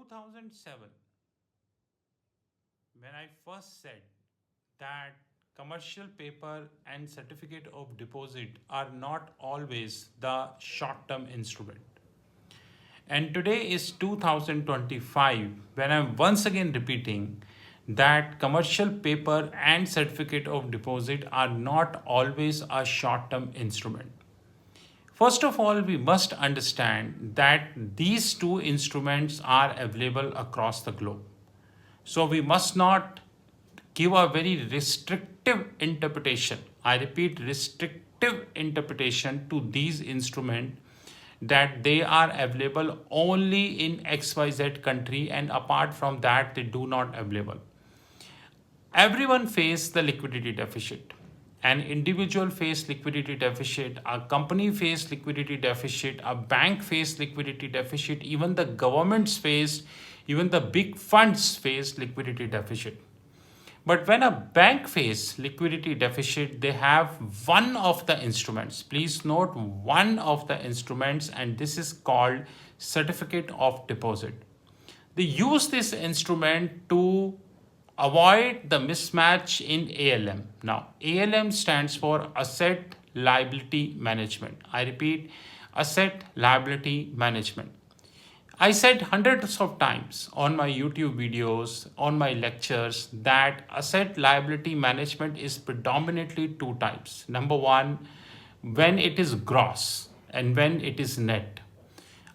2007, when I first said that commercial paper and certificate of deposit are not always the short term instrument. And today is 2025 when I'm once again repeating that commercial paper and certificate of deposit are not always a short term instrument. First of all, we must understand that these two instruments are available across the globe. So we must not give a very restrictive interpretation. I repeat, restrictive interpretation to these instruments that they are available only in XYZ country and apart from that they do not available. Everyone face the liquidity deficit. An individual face liquidity deficit, a company face liquidity deficit, a bank face liquidity deficit, even the governments face, even the big funds face liquidity deficit. But when a bank face liquidity deficit, they have one of the instruments. Please note one of the instruments, and this is called certificate of deposit. They use this instrument to avoid the mismatch in ALM. Now, ALM stands for Asset Liability Management. I repeat, Asset Liability Management. I said hundreds of times on my YouTube videos, on my lectures, that asset liability management is predominantly two types. Number one, when it is gross and when it is net.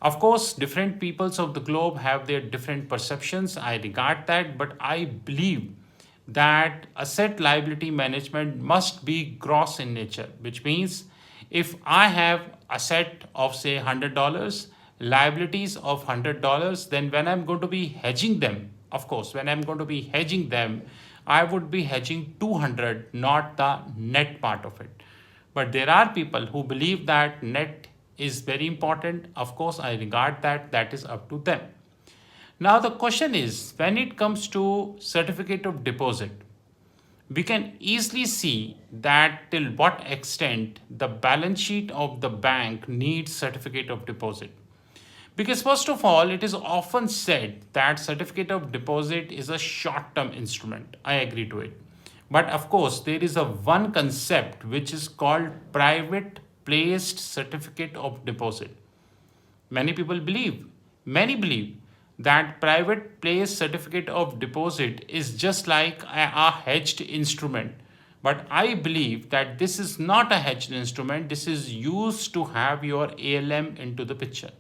Of course, different peoples of the globe have their different perceptions. I regard that, but I believe that asset liability management must be gross in nature, which means if I have asset of say $100, liabilities of $100, then when I'm going to be hedging them, of course, when I'm going to be hedging them, I would be hedging 200, not the net part of it. But there are people who believe that net is very important. Of course, I regard that is up to them. Now, the question is when it comes to certificate of deposit, we can easily see that till what extent the balance sheet of the bank needs certificate of deposit. Because first of all, it is often said that certificate of deposit is a short-term instrument. I agree to it. But of course, there is a one concept which is called private placed certificate of deposit. Many believe that private placed certificate of deposit is just like a hedged instrument. But I believe that this is not a hedged instrument. This is used to have your ALM into the picture.